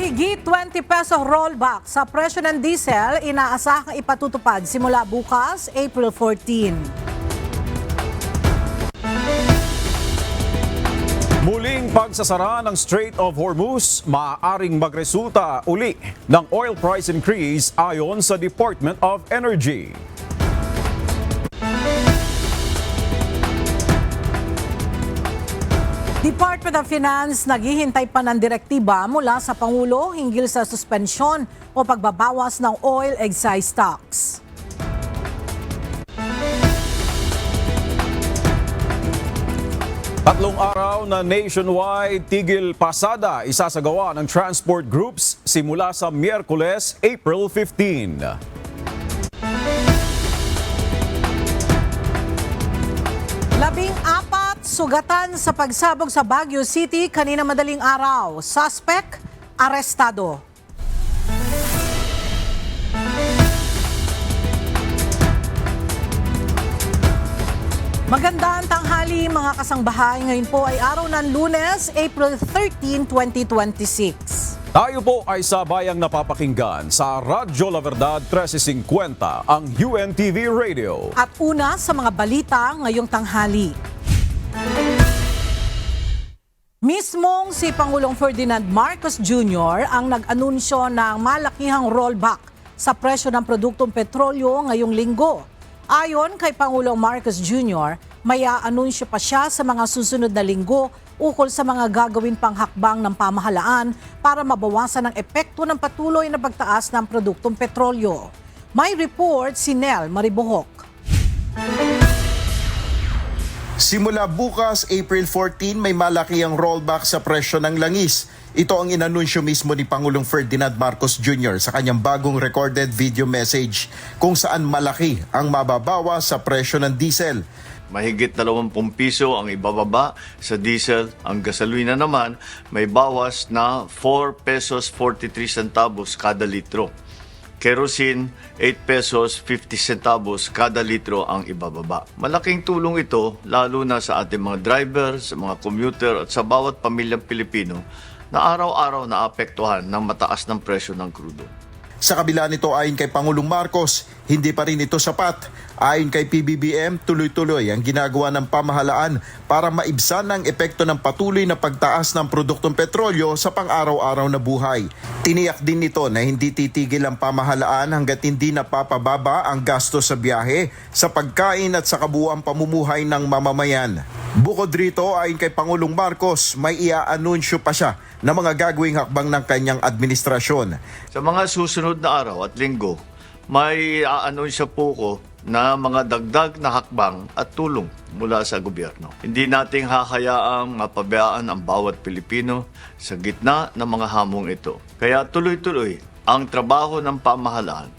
Mahigit 20 peso rollback sa presyo ng diesel inaasahang ipatutupad simula bukas, April 14. Muling pagsasara ng Strait of Hormuz, maaaring magresulta uli ng oil price increase ayon sa Department of Energy. Department of Finance naghihintay pa ng direktiba mula sa Pangulo hinggil sa suspensyon o pagbabawas ng oil excise tax. Tatlong araw na nationwide tigil pasada isasagawa ng transport groups simula sa Miyerkules, April 15. Labing-apat sugatan sa pagsabog sa Baguio City kanina madaling araw. Suspect, arestado. Magandang tanghali mga kasangbahay. Ngayon po ay araw ng Lunes, April 13, 2026. Tayo po ay sabayang napapakinggan sa Radyo La Verdad 1350, ang UNTV Radio. At una sa mga balita ngayong tanghali. Mismong si Pangulong Ferdinand Marcos Jr. ang nag-anunsyo ng malakihang rollback sa presyo ng produktong petrolyo ngayong linggo. Ayon kay Pangulong Marcos Jr., may aanunsyo pa siya sa mga susunod na linggo ukol sa mga gagawin pang hakbang ng pamahalaan para mabawasan ang epekto ng patuloy na pagtaas ng produktong petrolyo. May report si Nel Maribohok. Simula bukas, April 14, may malaki ang rollback sa presyo ng langis. Ito ang inanunsyo mismo ni Pangulong Ferdinand Marcos Jr. sa kanyang bagong recorded video message kung saan malaki ang mababawa sa presyo ng diesel. Mahigit 20 piso ang ibababa sa diesel. Ang gasolina naman may bawas na 4 pesos 43 centavos kada litro. Kerosene, 8 pesos 50 centavos kada litro ang ibababa. Malaking tulong ito lalo na sa ating mga driver, sa mga commuter at sa bawat pamilyang Pilipino na araw-araw naapektuhan ng mataas ng presyo ng krudo. Sa kabila nito, ayon kay Pangulong Marcos, hindi pa rin ito sapat. Ayon kay PBBM, tuloy-tuloy ang ginagawa ng pamahalaan para maibsan ang epekto ng patuloy na pagtaas ng produktong petrolyo sa pang-araw-araw na buhay. Tiniyak din nito na hindi titigil ang pamahalaan hanggat hindi napapababa ang gasto sa biyahe, sa pagkain at sa kabuuang pamumuhay ng mamamayan. Bukod rito, ayon kay Pangulong Marcos, may iaanunsyo pa siya na mga gagawing hakbang ng kanyang administrasyon. Sa mga susunod na araw at linggo, may aanunsya po ko na mga dagdag na hakbang at tulong mula sa gobyerno. Hindi nating hahayaang mapabayaan ang bawat Pilipino sa gitna ng mga hamong ito. Kaya tuloy-tuloy ang trabaho ng pamahalaan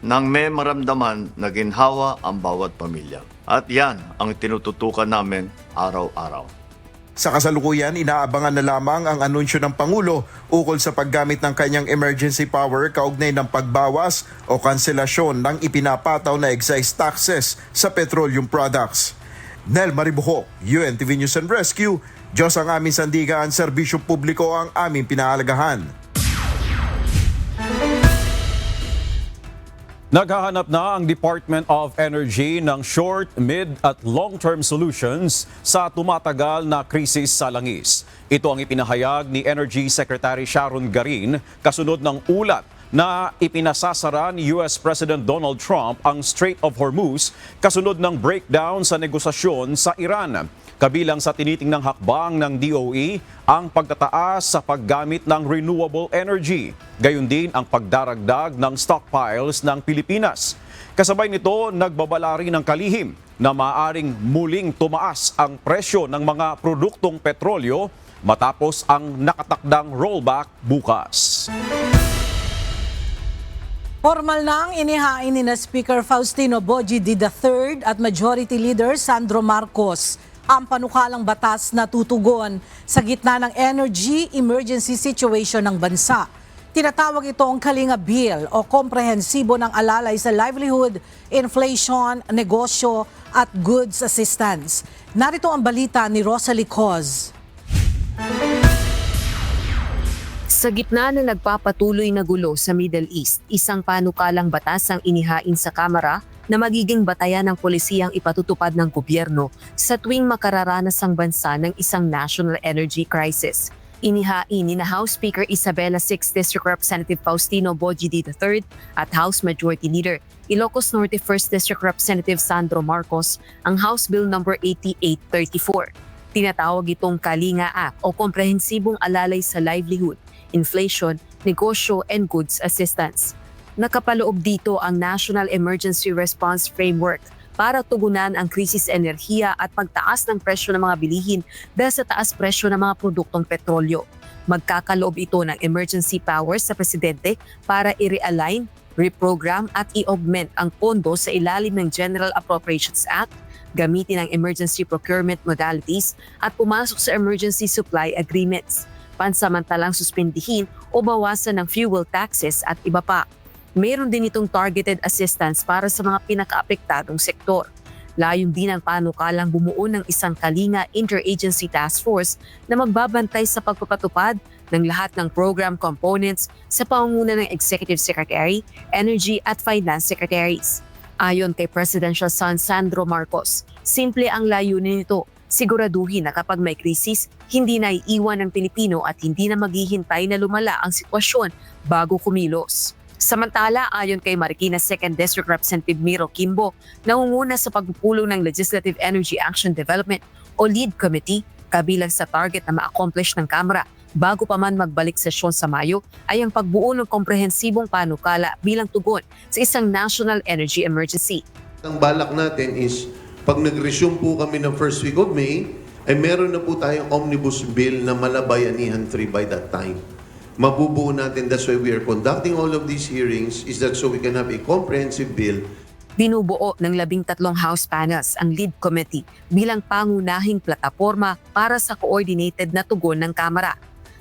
nang may maramdaman na ginhawa ang bawat pamilya. At yan ang tinututukan namin araw-araw. Sa kasalukuyan, inaabangan na lamang ang anunsyo ng Pangulo ukol sa paggamit ng kanyang emergency power kaugnay ng pagbawas o kanselasyon ng ipinapataw na excise taxes sa petroleum products. Nel Maribohok, UNTV News and Rescue. Diyos ang aming sandigan, serbisyo publiko ang aming pinahalagahan. Naghahanap na ang Department of Energy ng short, mid at long-term solutions sa tumatagal na krisis sa langis. Ito ang ipinahayag ni Energy Secretary Sharon Garin kasunod ng ulat na ipinasasara ni US President Donald Trump ang Strait of Hormuz kasunod ng breakdown sa negosasyon sa Iran. Kabilang sa tinitingnang hakbang ng DOE ang pagtataas sa paggamit ng renewable energy. Gayon din ang pagdaragdag ng stockpiles ng Pilipinas. Kasabay nito, nagbabala rin ng kalihim na maaaring muling tumaas ang presyo ng mga produktong petrolyo matapos ang nakatakdang rollback bukas. Formal nang inihain ni na Speaker Faustino Boji III at Majority Leader Sandro Marcos ang panukalang batas na tutugon sa gitna ng energy emergency situation ng bansa. Tinatawag itong Kalinga Bill o komprehensibo ng alalay sa livelihood, inflation, negosyo at goods assistance. Narito ang balita ni Rosalie Coz. Sa gitna na nagpapatuloy na gulo sa Middle East, isang panukalang batas ang inihain sa Kamara na magiging batayan ng polisiyang ipatutupad ng gobyerno sa tuwing makararanas ang bansa ng isang national energy crisis. Inihain ni House Speaker Isabela 6th District Representative Faustino Bojidi III at House Majority Leader Ilocos Norte 1st District Representative Sandro Marcos ang House Bill No. 8834. Tinatawag itong Kalinga Act o Komprehensibong Alalay sa Livelihood, Inflation, Negosyo and Goods Assistance. Nakapaloob dito ang National Emergency Response Framework para tugunan ang krisis enerhiya at pagtaas ng presyo ng mga bilihin dahil sa taas presyo ng mga produktong petrolyo. Magkakaloob ito ng emergency powers sa Presidente para i-realign, reprogram at i-augment ang pondo sa ilalim ng General Appropriations Act, gamitin ang emergency procurement modalities at pumasok sa emergency supply agreements, pansamantalang suspindihin o bawasan ng fuel taxes at iba pa. Meron din itong targeted assistance para sa mga pinakaapektadong sektor. Layong din ang panukalang bumuo ng isang Kalinga Interagency Task Force na magbabantay sa pagpapatupad ng lahat ng program components sa pangunguna ng Executive Secretary, Energy at Finance Secretaries. Ayon kay Presidential son Sandro Marcos, simple ang layunin nito. Siguraduhin na kapag may krisis, hindi na iiwan ng Pilipino at hindi na maghihintay na lumala ang sitwasyon bago kumilos. Samantala, ayon kay Marikina 2nd District Representative Miro Kimbo, nangunguna sa pagpupulong ng Legislative Energy Action Development o LEAD Committee, kabilang sa target na ma-accomplish ng Kamara bago pa man magbalik sesyon sa Mayo ay ang pagbuo ng komprehensibong panukala bilang tugon sa isang national energy emergency. Ang balak natin is, pag nag-resume po kami ng first week of May, ay meron na po tayong omnibus bill na malabayanihan 3 by that time. Mabubuo natin, that's why we are conducting all of these hearings, is that so we can have a comprehensive bill. Binubuo ng 13 House panels ang LEAD Committee bilang pangunahing plataporma para sa coordinated na tugon ng Kamara.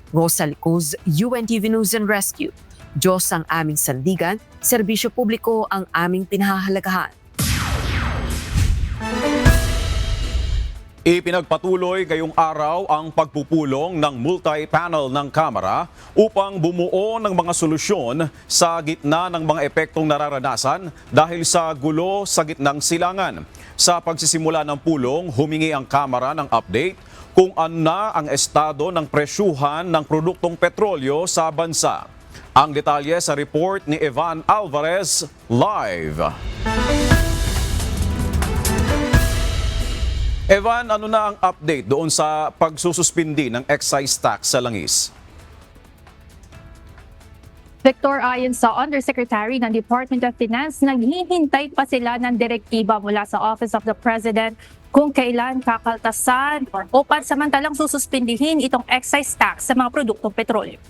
Rosa Licuz, UNTV News and Rescue. Diyos ang aming sandigan, serbisyo publiko ang aming pinahahalagahan. Ipinagpatuloy ngayong araw ang pagpupulong ng multi-panel ng Kamara upang bumuo ng mga solusyon sa gitna ng mga epektong nararanasan dahil sa gulo sa gitnang silangan. Sa pagsisimula ng pulong, humingi ang Kamara ng update kung ano na ang estado ng presyuhan ng produktong petrolyo sa bansa. Ang detalye sa report ni Evan Alvarez live. Evan, ano na ang update doon sa pagsususpindi ng excise tax sa langis? Victor, ayon sa Undersecretary ng Department of Finance, naghihintay pa sila ng direktiba mula sa Office of the President kung kailan kakaltasan o pansamantalang sususpindihin itong excise tax sa mga produktong petrolyo.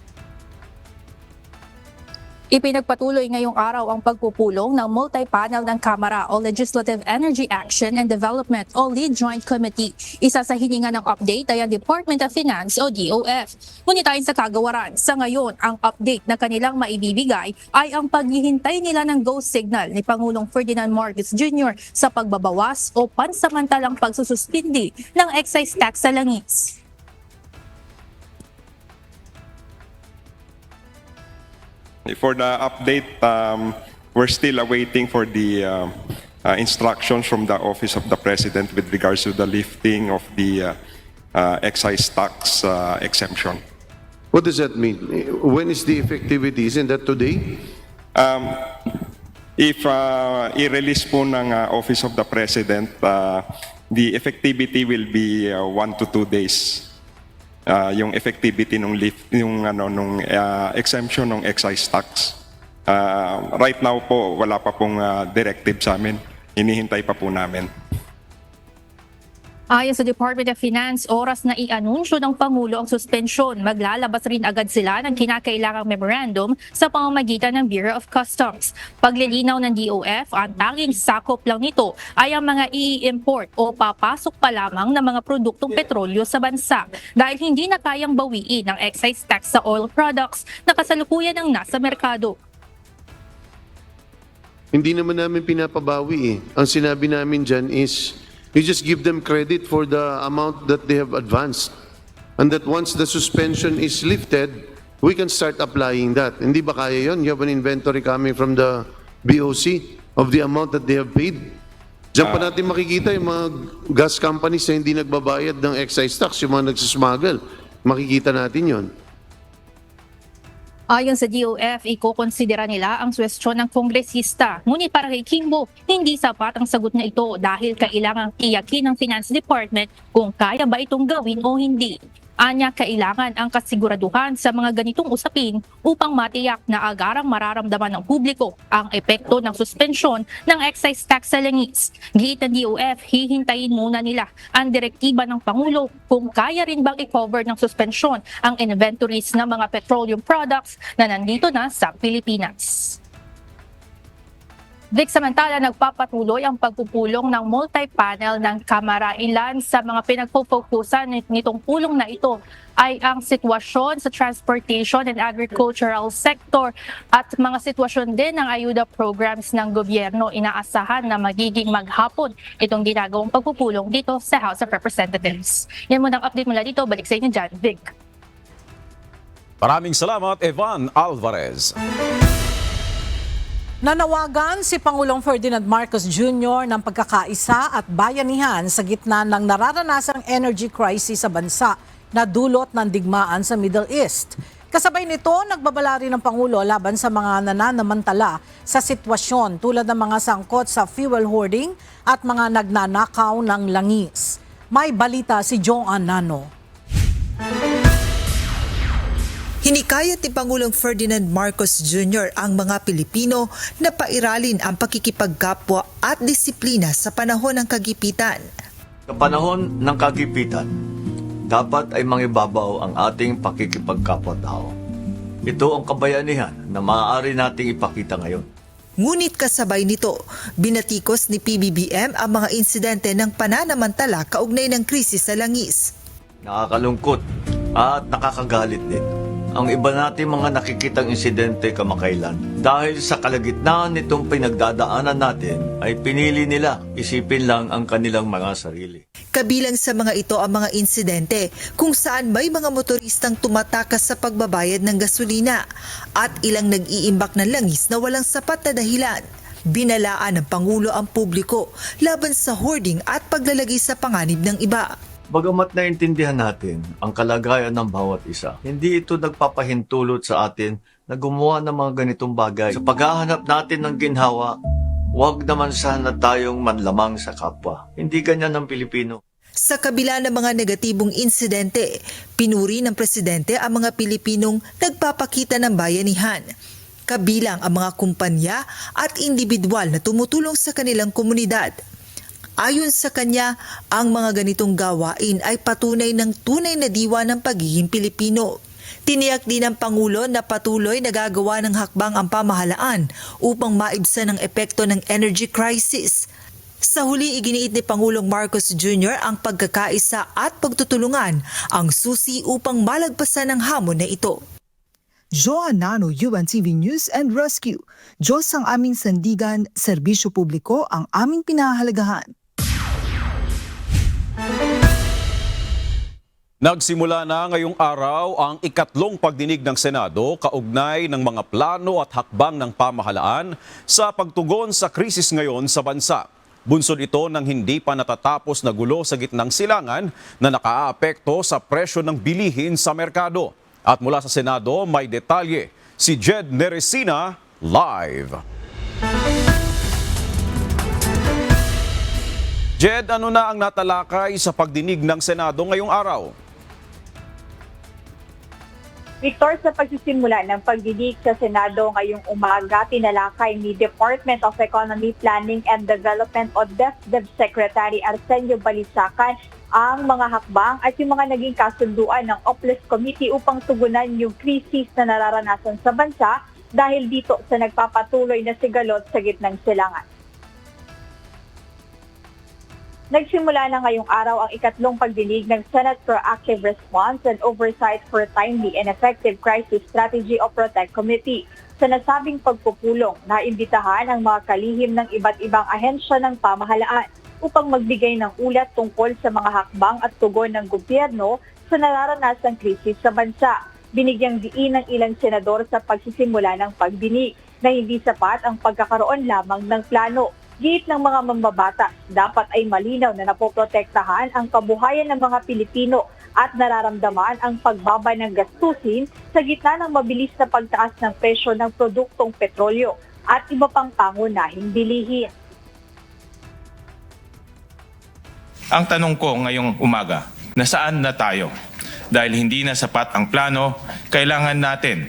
Ipinagpatuloy ngayong araw ang pagpupulong ng multi-panel ng Kamara o Legislative Energy Action and Development o LEAD Joint Committee. Isa sa hininga ng update ay ang Department of Finance o DOF. Ngunit ayon sa kagawaran, sa ngayon ang update na kanilang maibibigay ay ang paghihintay nila ng go signal ni Pangulong Ferdinand Marcos Jr. sa pagbabawas o pansamantalang pagsususpindi ng excise tax sa langis. For the update, we're still awaiting for the instructions from the Office of the President with regards to the lifting of the excise tax exemption. What does that mean? When is the effectivity? Isn't that today? If i-release po ng Office of the President, the effectivity will be 1 to 2 days. Yung effectivity nung lift, yung exemption ng excise tax. Right now po wala pa pong directive sa amin. Hinihintay pa po namin. Ayon sa Department of Finance, oras na i-anunsyo ng Pangulo ang suspensyon. Maglalabas rin agad sila ng kinakailangang memorandum sa pamamagitan ng Bureau of Customs. Paglilinaw ng DOF, ang tanging sakop lang nito ay ang mga i-import o papasok pa lamang ng mga produktong petrolyo sa bansa dahil hindi na kayang bawiin ang excise tax sa oil products na kasalukuyan ang nasa merkado. Hindi naman namin pinapabawi eh. Ang sinabi namin dyan is, you just give them credit for the amount that they have advanced. And that once the suspension is lifted, we can start applying that. Hindi ba kaya yun? You have an inventory coming from the BOC of the amount that they have paid. Diyan pa natin makikita yung mga gas companies na hindi nagbabayad ng excise tax, yung mga nagsismuggle. Makikita natin yon. Ayon sa DOF, ikokonsidera nila ang suwestyon ng kongresista. Ngunit para kay Kimbo, hindi sapat ang sagot na ito dahil kailangang tiyakin ng Finance Department kung kaya ba itong gawin o hindi. Anya, kailangan ang kasiguraduhan sa mga ganitong usapin upang matiyak na agarang mararamdaman ng publiko ang epekto ng suspensyon ng excise tax sa langis. Giit ng DOF, hihintayin muna nila ang direktiba ng Pangulo kung kaya rin bang i-cover ng suspensyon ang inventories ng mga petroleum products na nandito na sa Pilipinas. Vic, samantala nagpapatuloy ang pagpupulong ng multi-panel ng Kamara. Ilan sa mga pinagpo-focusan nitong pulong na ito ay ang sitwasyon sa transportation and agricultural sector at mga sitwasyon din ng ayuda programs ng gobyerno. Inaasahan na magiging maghapon itong ginagawang pagpupulong dito sa House of Representatives. Yan muna ang update mula dito. Balik sa inyo dyan, Vic. Maraming salamat, Evan Alvarez. Nanawagan si Pangulong Ferdinand Marcos Jr. ng pagkakaisa at bayanihan sa gitna ng nararanasang energy crisis sa bansa na dulot ng digmaan sa Middle East. Kasabay nito, nagbabala rin ng Pangulo laban sa mga nananamantala sa sitwasyon tulad ng mga sangkot sa fuel hoarding at mga nagnanakaw ng langis. May balita si Joan Nano. Hinikayat ni Pangulong Ferdinand Marcos Jr. ang mga Pilipino na pairalin ang pakikipagkapwa at disiplina sa panahon ng kagipitan. Sa panahon ng kagipitan, dapat ay mangibabaw ang ating pakikipagkapwa-tao. Ito ang kabayanihan na maaari nating ipakita ngayon. Ngunit kasabay nito, binatikos ni PBBM ang mga insidente ng pananamantala kaugnay ng krisis sa langis. Nakakalungkot at nakakagalit din ang iba nating mga nakikitang insidente kamakailan. Dahil sa kalagitnaan nitong pinagdadaanan natin, ay pinili nila isipin lang ang kanilang mga sarili. Kabilang sa mga ito ang mga insidente kung saan may mga motoristang tumatakas sa pagbabayad ng gasolina at ilang nag-iimbak ng langis na walang sapat na dahilan. Binalaan ng Pangulo ang publiko laban sa hoarding at paglalagay sa panganib ng iba. Bagamat naintindihan natin ang kalagayan ng bawat isa, hindi ito nagpapahintulot sa atin na gumawa ng mga ganitong bagay. Sa paghahanap natin ng ginhawa, huwag naman sana tayong manlamang sa kapwa. Hindi ganyan ang Pilipino. Sa kabila ng mga negatibong insidente, pinuri ng Presidente ang mga Pilipinong nagpapakita ng bayanihan. Kabilang ang mga kumpanya at individual na tumutulong sa kanilang komunidad. Ayon sa kanya, ang mga ganitong gawain ay patunay ng tunay na diwa ng pagiging Pilipino. Tiniyak din ng Pangulo na patuloy na gagawa ng hakbang ang pamahalaan upang maibsan ang epekto ng energy crisis. Sa huli, iginiit ni Pangulong Marcos Jr. ang pagkakaisa at pagtutulungan ang susi upang malagpasan ang hamon na ito. Joan Nano, UNTV News and Rescue. Diyos ang aming sandigan, serbisyo publiko ang aming pinahahalagahan. Nagsimula na ngayong araw ang ikatlong pagdinig ng Senado kaugnay ng mga plano at hakbang ng pamahalaan sa pagtugon sa krisis ngayon sa bansa. Bunsod ito ng hindi pa natatapos na gulo sa gitnang silangan na nakaaapekto sa presyo ng bilihin sa merkado. At mula sa Senado, may detalye si Jed Neresina live. Jed, ano na ang natalakay sa pagdinig ng Senado ngayong araw? Victor, sa pagsisimula ng pagdinig sa Senado ngayong umaga, tinalakay ni Department of Economy, Planning and Development o DepEd Secretary Arsenio Balisacan ang mga hakbang at yung mga naging kasunduan ng OPLES Committee upang tugunan yung krisis na nararanasan sa bansa dahil dito sa nagpapatuloy na sigalot sa gitnang silangan. Nagsimula na ngayong araw ang ikatlong pagdinig ng Senate Proactive Response and Oversight for Timely and Effective Crisis Strategy o PROTECT Committee. Sa nasabing pagpupulong, naimbitahan ang mga kalihim ng iba't ibang ahensya ng pamahalaan upang magbigay ng ulat tungkol sa mga hakbang at tugon ng gobyerno sa nararanasang krisis sa bansa. binigyang diin ng ilang senador sa pagsisimula ng pagdinig na hindi sapat ang pagkakaroon lamang ng plano. Giit ng mga mambabatas, dapat ay malinaw na napoprotektahan ang kabuhayan ng mga Pilipino at nararamdaman ang pagbaba ng gastusin sa gitna ng mabilis na pagtaas ng presyo ng produktong petrolyo at iba pang pangunahing bilihin. Ang tanong ko ngayong umaga, nasaan na tayo? Dahil hindi na sapat ang plano, kailangan natin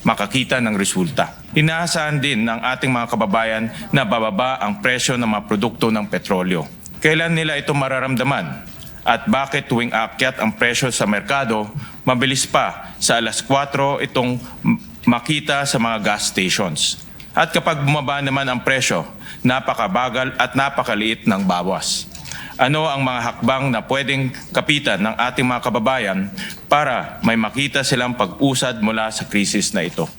makakita ng resulta. Inaasahan din ng ating mga kababayan na bababa ang presyo ng mga produkto ng petrolyo. Kailan nila ito mararamdaman? At bakit tuwing aakyat ang presyo sa merkado, mabilis pa sa alas 4 itong makita sa mga gas stations? At kapag bumaba naman ang presyo, napakabagal at napakaliit ng bawas. Ano ang mga hakbang na pwedeng kapitan ng ating mga kababayan para may makita silang pag-usad mula sa krisis na ito?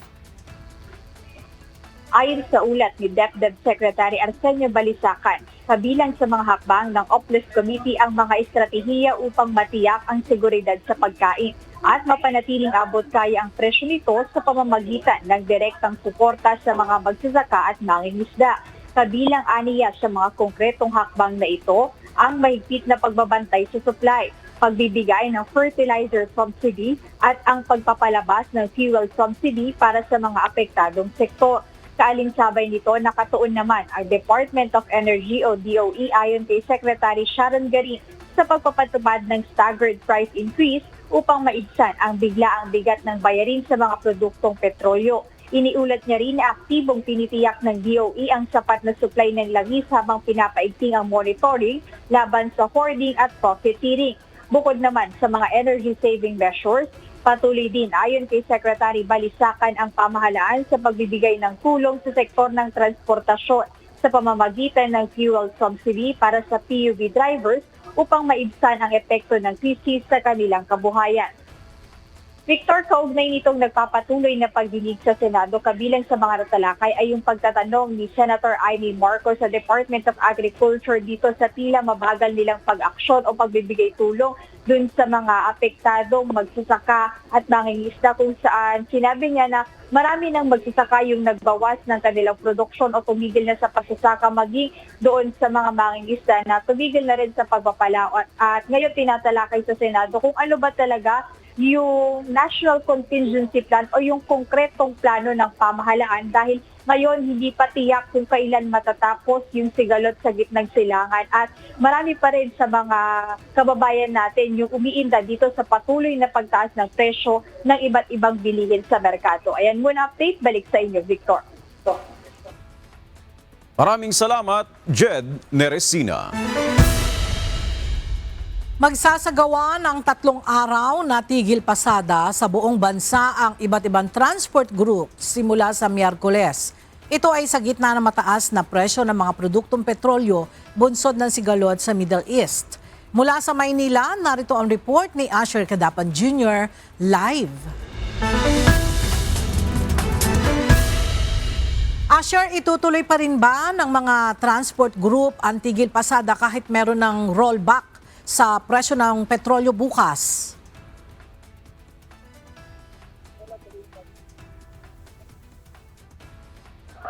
Ayon sa ulat ni DepEd Secretary Arsenio Balisacan, kabilang sa mga hakbang ng OPLES Committee ang mga estratehiya upang matiyak ang seguridad sa pagkain at mapanatiling abot kaya ang presyo nito sa pamamagitan ng direktang suporta sa mga magsasaka at mangingisda. Kabilang aniya sa mga konkretong hakbang na ito ang mahigpit na pagbabantay sa supply, pagbibigay ng fertilizer subsidy at ang pagpapalabas ng fuel subsidy para sa mga apektadong sektor. Kaalinsabay nito, nakatuon naman ang Department of Energy o DOE ayon kay Secretary Sharon Garin sa pagpapatupad ng staggered price increase upang maibsan ang biglaang bigat ng bayarin sa mga produktong petrolyo. Iniulat niya rin na aktibong tinitiyak ng DOE ang sapat na supply ng langis habang pinapaigting ang monitoring laban sa hoarding at profiteering. Bukod naman sa mga energy-saving measures, patuloy din ayon kay Secretary Balisacan ang pamahalaan sa pagbibigay ng tulong sa sektor ng transportasyon sa pamamagitan ng fuel subsidy para sa PUV drivers upang maibsan ang epekto ng krisis sa kanilang kabuhayan. Victor, kaugnay nitong nagpapatuloy na pagdinig sa Senado, kabilang sa mga natalakay ay yung pagtatanong ni Senator Amy Marcos sa Department of Agriculture dito sa tila mabagal nilang pag-aksyon o pagbibigay tulong dun sa mga apektadong magsasaka at mangingisda, kung saan sinabi niya na marami ng magsasaka yung nagbawas ng kanilang produksyon o tumigil na sa pagsasaka, maging doon sa mga mangingisda na tumigil na rin sa pagpapalaot. At ngayon tinatalakay sa Senado kung ano ba talaga yung National Contingency Plan o yung konkretong plano ng pamahalaan, dahil ngayon hindi pa tiyak kung kailan matatapos yung sigalot sa gitnang silangan at marami pa rin sa mga kababayan natin yung umiinda dito sa patuloy na pagtaas ng presyo ng iba't ibang bilihin sa merkado. Ayan muna update, balik sa inyo, Victor. Maraming salamat, Jed Neresina. Magsasagawa ng 3 araw na tigil pasada sa buong bansa ang iba't ibang transport group simula sa Miyerkules. Ito ay sa gitna ng mataas na presyo ng mga produktong petrolyo bunsod ng sigalot sa Middle East. Mula sa Maynila, narito ang report ni Asher Cadapan Jr. live. Asher, itutuloy pa rin ba ng mga transport group ang tigil pasada kahit meron ng rollback sa presyo ng petrolyo bukas?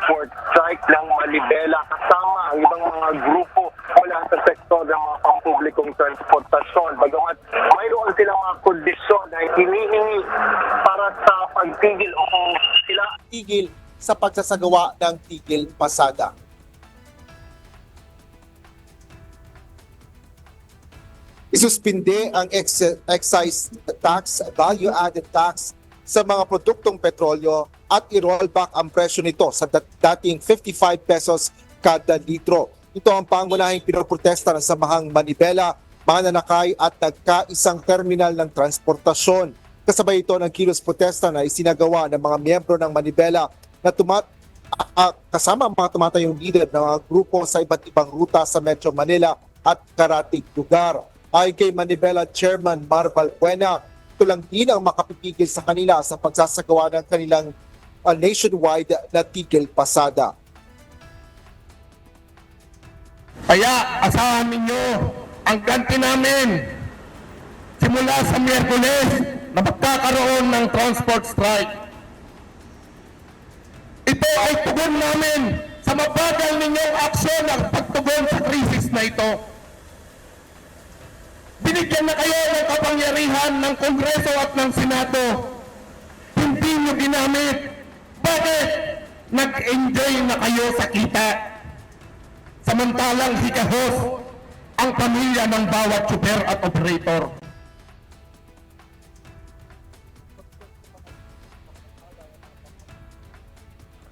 Port strike ng Manibela kasama ang ibang mga grupo mula sa sektor ng mga pampublikong transportasyon. Bagamat mayroon silang mga kondisyon na hinihingi para sa pagtigil o kung sila tigil sa pagsasagawa ng tigil pasada. Isuspinde ang excise tax, value-added tax sa mga produktong petrolyo at i-rollback ang presyo nito sa dating 55 pesos kada litro. Ito ang pangunahing pinoprotesta ng Samahang Manibela, Mananakay at nagkaisang terminal ng transportasyon. Kasabay ito ng kilos protesta na isinagawa ng mga miyembro ng Manibela na kasama ang mga tumatayong leader ng mga grupo sa iba't ibang ruta sa Metro Manila at karatig lugar. Ayon kay Manibela Chairman Marval Buena, ito lang din ang makapipigil sa kanila sa pagsasagawa ng kanilang nationwide na tigil pasada. Kaya asahan ninyo ang ganti namin simula sa Miyerkules na magkakaroon ng transport strike. Ito ay tugon namin sa mabagal ninyong aksyon at pagtugon sa krisis na ito. Binigyan na kayo ng kapangyarihan ng Kongreso at ng Senado. Hindi nyo ginamit. Bakit? Nag-enjoy na kayo sa kita. Samantalang hikahos ang pamilya ng bawat super at operator.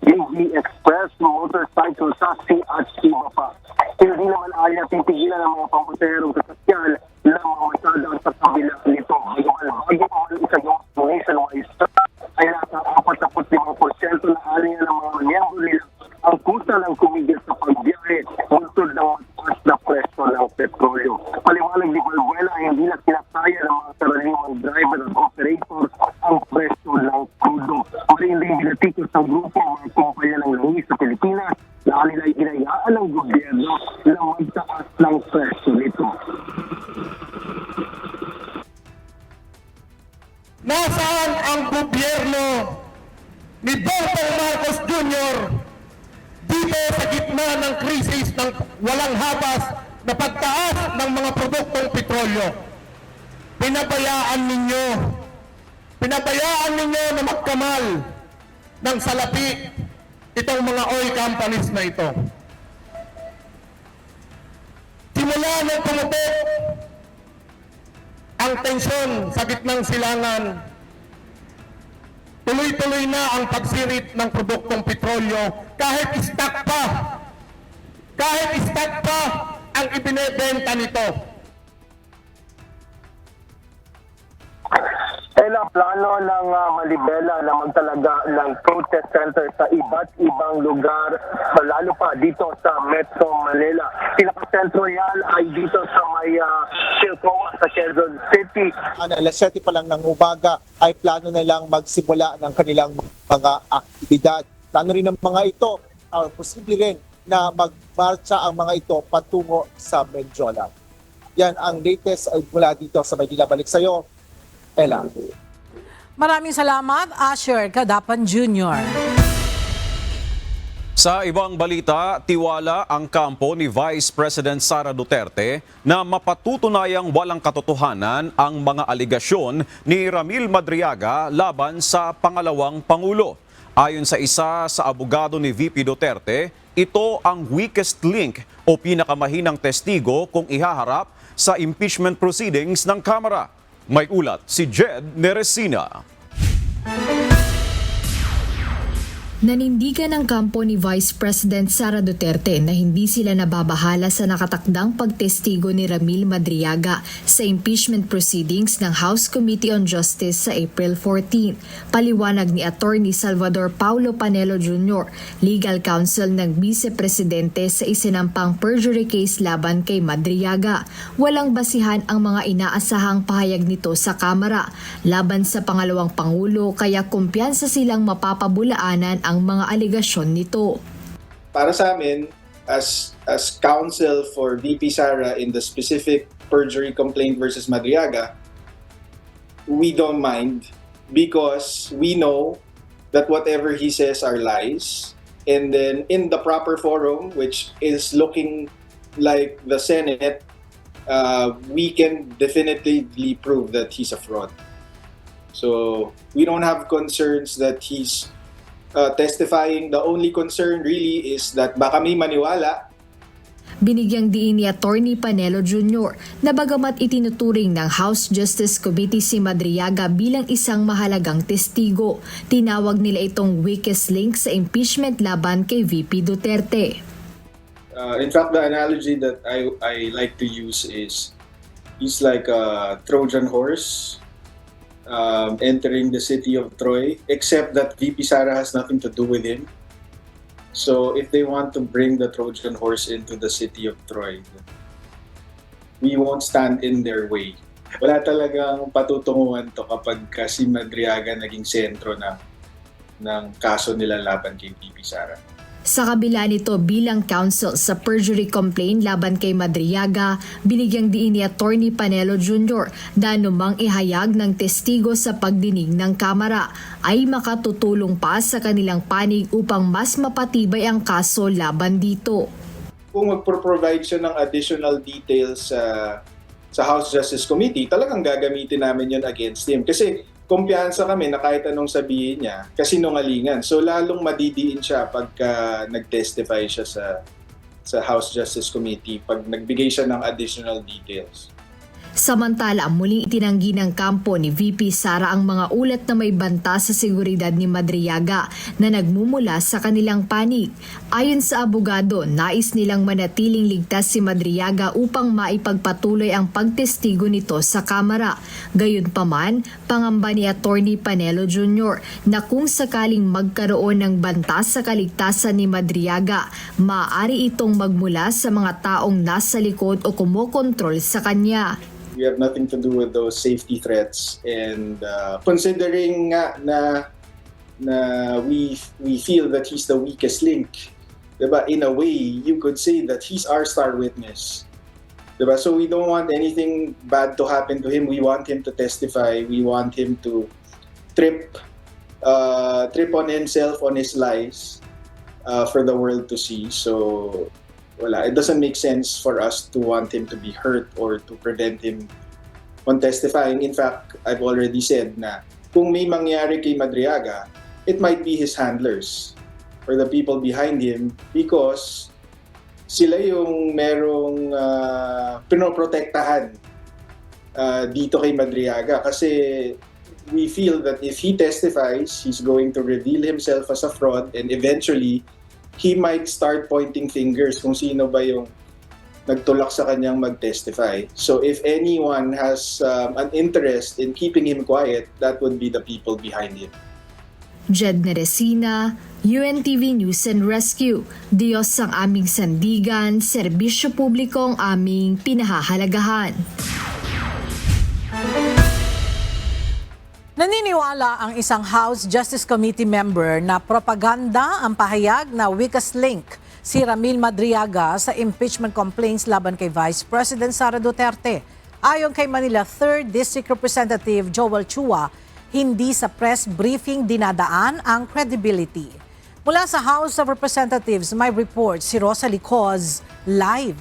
Hindi express motorcycle sa at iba pa. Hindi naman aya titigilan ng mga pamoterong sasakyan na mamasadaan sa kabila nito. Bago pa man isa yung nationwide strike, ay nasa 45% na area ng mga miyembro nila ang kusa ng kumigil sa pagbiyahe buntod ng mataas na presyo ng petrolyo. Paliwanag ni Valbuena ay hindi na kinakaya ng mga karaniwang driver at operators ang presyo ng crudo. Maring din binatikos ng grupo mga kumpanya ng langis sa Pilipinas na kanila ay ginayaan ng gobyerno na magtaas ng presyo nito. Nasaan ang gobyerno ni Bongbong Marcos Jr. dito sa gitna ng krisis ng walang habas na pagtaas ng mga produktong petrolyo? Pinabayaan ninyo na magkamal ng salapi itong mga oil companies na ito. Simula nang pumutok ang tensyon sa gitnang silangan, tuloy-tuloy na ang pagsirit ng produktong petrolyo kahit stock pa ang ibinebenta nito. Plano ng Malibela na magtalaga ng protest center sa iba't ibang lugar, lalo pa dito sa Metro Manila. Pinaka-sentro yan ay dito sa may Silcoa sa Quezon City. Alas 7 pa lang ng umaga ay plano nilang magsimula ng kanilang mga aktibidad. Plano rin ng mga ito, posible rin na magmarcha ang mga ito patungo sa Medjola. Yan ang latest ay mula dito sa Maynila. Balik sa iyo, Ella. Maraming salamat, Asher Kadapan Jr. Sa ibang balita, tiwala ang kampo ni Vice President Sara Duterte na mapatutunayang walang katotohanan ang mga aligasyon ni Ramil Madriaga laban sa pangalawang Pangulo. Ayon sa isa sa abogado ni VP Duterte, ito ang weakest link o pinakamahinang testigo kung ihaharap sa impeachment proceedings ng Kamara. May ulat si Jed Neresina. Nanindigan ang kampo ni Vice President Sara Duterte na hindi sila nababahala sa nakatakdang pagtestigo ni Ramil Madriaga sa impeachment proceedings ng House Committee on Justice sa April 14. Paliwanag ni Attorney Salvador Paulo Panelo Jr., legal counsel ng Vice Presidente sa isinampang perjury case laban kay Madriaga. Walang basihan ang mga inaasahang pahayag nito sa Kamara laban sa pangalawang Pangulo, kaya kumpiyansa silang mapapabulaanan ang mga aligasyon nito. Para sa amin, as counsel for VP Sara in the specific perjury complaint versus Madriaga, we don't mind because we know that whatever he says are lies. And then in the proper forum, which is looking like the Senate, we can definitively prove that he's a fraud. So we don't have concerns that he's testifying. The only concern really is that baka may maniwala. Binigyang diin ni Attorney Panelo Jr. na bagamat itinuturing ng House Justice Committee si Madriaga bilang isang mahalagang testigo, tinawag nila itong weakest link sa impeachment laban kay VP Duterte. In fact, the analogy that I like to use is he's like a Trojan horse entering the city of Troy, except that VP Sara has nothing to do with him. So if they want to bring the Trojan horse into the city of Troy, we won't stand in their way. Wala talagang patutunguhan to kapag si Madriaga naging sentro ng kaso nila laban kay VP Sara. Sa kabila nito bilang counsel sa perjury complaint laban kay Madriaga, binigyang diin ni Attorney Panelo Jr. na anumang ihayag ng testigo sa pagdinig ng Kamara ay makatutulong pa sa kanilang panig upang mas mapatibay ang kaso laban dito. Kung magpro-provide siya ng additional details sa House Justice Committee, talagang gagamitin namin yun against him. Kasi kumpiyansa kami na kahit anong sabihin niya, kasinungalingan. So lalong madidiin siya pagka nag-testify siya sa House Justice Committee, pag nagbigay siya ng additional details. Samantala, muling itinanggi ng kampo ni VP Sara ang mga ulat na may banta sa seguridad ni Madriaga na nagmumula sa kanilang panig. Ayon sa abogado, nais nilang manatiling ligtas si Madriaga upang maipagpatuloy ang pagtestigo nito sa Kamara. Gayunpaman, pangamba ni Attorney Panelo Jr. na kung sakaling magkaroon ng banta sa kaligtasan ni Madriaga, maaari itong magmula sa mga taong nasa likod o kumokontrol sa kanya. We have nothing to do with those safety threats, and considering nga na we feel that he's the weakest link, diba? In a way, you could say that he's our star witness, diba? So we don't want anything bad to happen to him. We want him to testify. We want him to trip on himself, on his lies, for the world to see. So it doesn't make sense for us to want him to be hurt or to prevent him on testifying. In fact, I've already said na kung may mangyari kay Madriaga, it might be his handlers or the people behind him, because sila yung merong pinoprotektahan dito kay Madriaga. Kasi we feel that if he testifies, he's going to reveal himself as a fraud, and eventually he might start pointing fingers kung sino ba yung nagtulak sa kanyang mag-testify. So if anyone has an interest in keeping him quiet, that would be the people behind him. Jed Neresina, UNTV News and Rescue. Diyos ang aming sandigan, serbisyo publiko ang aming pinahahalagahan. Naniniwala ang isang House Justice Committee member na propaganda ang pahayag na weakest link si Ramil Madriaga sa impeachment complaints laban kay Vice President Sara Duterte. Ayon kay Manila 3rd District Representative Joel Chua, hindi sa press briefing dinadaan ang credibility. Mula sa House of Representatives, may report si Rosalie Coz live.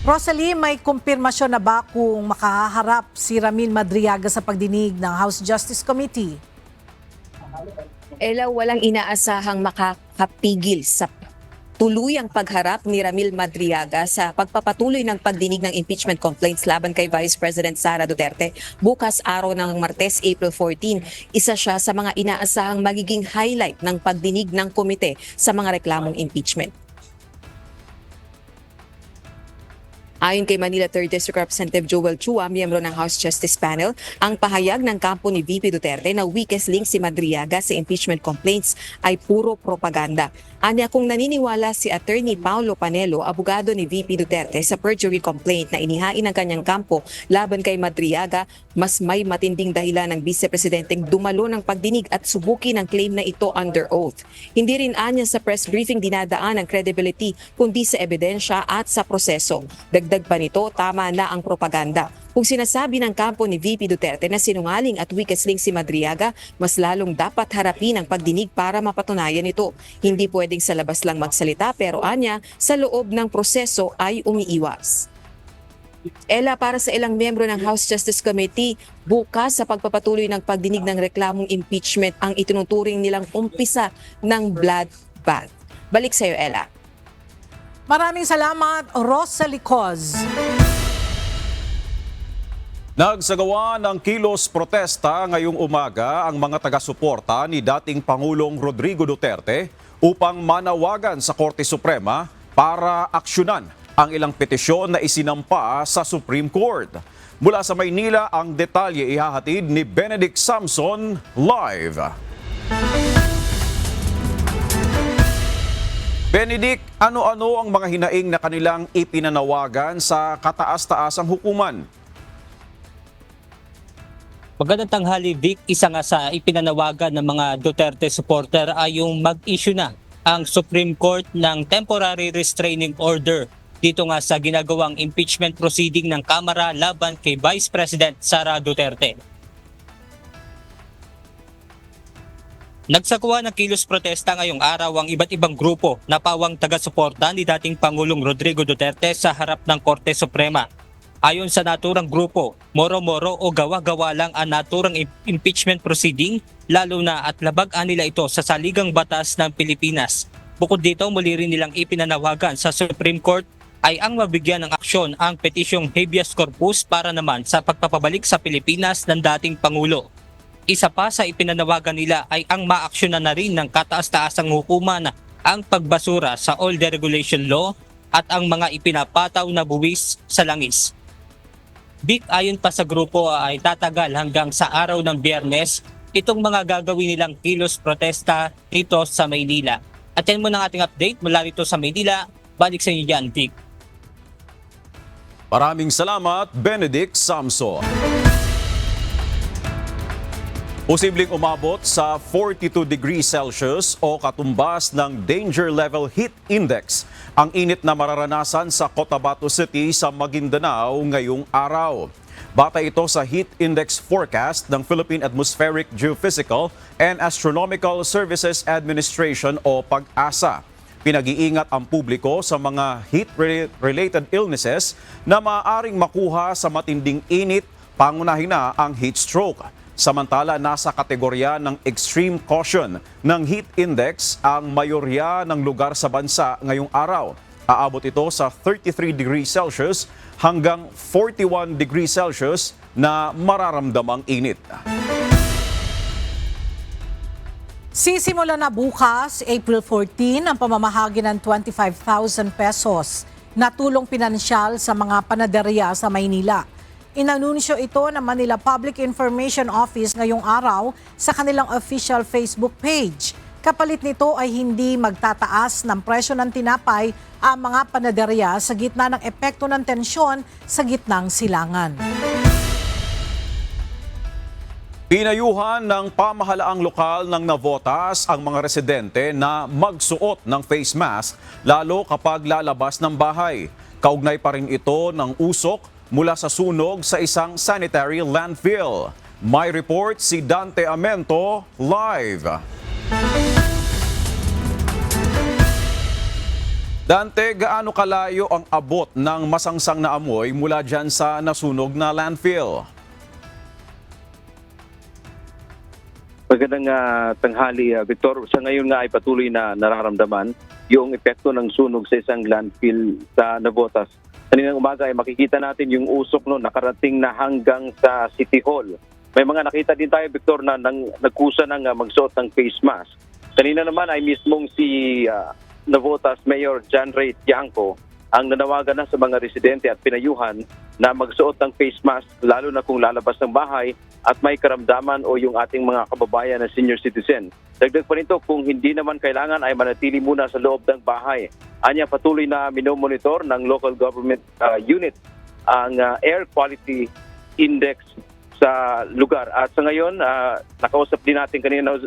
Rosalie, may kumpirmasyon na ba kung makaharap si Ramil Madriaga sa pagdinig ng House Justice Committee? Ella, walang inaasahang makakapigil sa tuluyang pagharap ni Ramil Madriaga sa pagpapatuloy ng pagdinig ng impeachment complaints laban kay Vice President Sara Duterte bukas araw ng Martes, April 14. Isa siya sa mga inaasahang magiging highlight ng pagdinig ng komite sa mga reklamong impeachment. Ayon kay Manila 3rd District Representative Joel Chua, miyembro ng House Justice Panel, ang pahayag ng kampo ni VP Duterte na weakest link si Madriaga sa impeachment complaints ay puro propaganda. Anya, kung naniniwala si Attorney Paulo Panelo, abogado ni VP Duterte sa perjury complaint na inihain ng kanyang kampo laban kay Madriaga, mas may matinding dahilan ng vice-presidenteng dumalo ng pagdinig at subukin ang claim na ito under oath. Hindi rin anya sa press briefing dinadaan ang credibility kundi sa ebidensya at sa proseso. Dagdag pa nito, tama na ang propaganda. Kung sinasabi ng kampo ni VP Duterte na sinungaling at weakest link si Madriaga, mas lalong dapat harapin ang pagdinig para mapatunayan ito. Hindi pwedeng sa labas lang magsalita, pero anya, sa loob ng proseso ay umiiwas. Ella, para sa ilang miyembro ng House Justice Committee, bukas sa pagpapatuloy ng pagdinig ng reklamong impeachment ang itinuturing nilang umpisa ng bloodbath. Balik sa iyo, Ella. Maraming salamat, Rosalie Coz. Nagsagawa ng kilos protesta ngayong umaga ang mga taga-suporta ni dating Pangulong Rodrigo Duterte upang manawagan sa Korte Suprema para aksyonan ang ilang petisyon na isinampa sa Supreme Court. Mula sa Maynila, ang detalye ihahatid ni Benedict Samson live. Benedict, ano-ano ang mga hinaing na kanilang ipinanawagan sa kataas-taasang hukuman? Magandang tanghali, Vic. Isa nga sa ipinanawagan ng mga Duterte supporter ay yung mag-issue na ang Supreme Court ng temporary restraining order dito nga sa ginagawang impeachment proceeding ng Kamara laban kay Vice President Sara Duterte. Nagsagawa ng kilos protesta ngayong araw ang iba't ibang grupo na pawang taga-suporta ni dating Pangulong Rodrigo Duterte sa harap ng Korte Suprema. Ayon sa naturang grupo, moro-moro o gawa-gawa lang ang naturang impeachment proceeding, lalo na at labag-an nila ito sa saligang batas ng Pilipinas. Bukod dito, muli rin nilang ipinanawagan sa Supreme Court ay ang mabigyan ng aksyon ang petisyong habeas corpus para naman sa pagpapabalik sa Pilipinas ng dating Pangulo. Isa pa sa ipinanawagan nila ay ang maaksyonan na rin ng kataas-taasang hukuman ang pagbasura sa all deregulation law at ang mga ipinapataw na buwis sa langis. Big ayon pa sa grupo ay tatagal hanggang sa araw ng Biyernes itong mga gagawin nilang kilos protesta dito sa Maynila. At yan muna ang ating update mula rito sa Maynila. Balik sa inyo dyan, Vic. Maraming salamat, Benedict Samson. Posibleng umabot sa 42 degrees Celsius o katumbas ng Danger Level Heat Index ang init na mararanasan sa Cotabato City sa Maguindanao ngayong araw. Batay ito sa Heat Index Forecast ng Philippine Atmospheric Geophysical and Astronomical Services Administration o PAG-ASA. Pinag-iingat ang publiko sa mga heat-related illnesses na maaaring makuha sa matinding init, pangunahin na ang heat stroke. Samantala, nasa kategorya ng extreme caution ng heat index ang mayorya ng lugar sa bansa ngayong araw. Aabot ito sa 33 degrees Celsius hanggang 41 degrees Celsius na mararamdamang init. Sisimula na bukas, April 14, ang pamamahagi ng 25,000 pesos na tulong pinansyal sa mga panaderya sa Maynila. Inanunsyo ito ng Manila Public Information Office ngayong araw sa kanilang official Facebook page. Kapalit nito ay hindi magtataas ng presyo ng tinapay ang mga panaderya sa gitna ng epekto ng tensyon sa gitnang silangan. Pinayuhan ng pamahalaang lokal ng Navotas ang mga residente na magsuot ng face mask lalo kapag lalabas ng bahay. Kaugnay pa rin ito ng usok mula sa sunog sa isang sanitary landfill. May report si Dante Amento live. Dante, gaano kalayo ang abot ng masangsang na amoy mula dyan sa nasunog na landfill? Magandang tanghali, Victor. Sa ngayon nga ay patuloy na nararamdaman yung epekto ng sunog sa isang landfill sa Navotas. Kaninang umaga ay makikita natin yung usok nakarating na hanggang sa City Hall. May mga nakita din tayo, Victor, na nagkusa ng magsuot ng face mask. Kanina naman ay mismong si Navotas Mayor John Ray Tiangco ang nanawagan na sa mga residente at pinayuhan na magsuot ng face mask lalo na kung lalabas ng bahay at may karamdaman o yung ating mga kababayan na senior citizen. Dagdag pa nito, kung hindi naman kailangan ay manatili muna sa loob ng bahay. Anya patuloy na minomonitor ng local government unit ang air quality index sa lugar. At sa ngayon, nakausap din natin kanina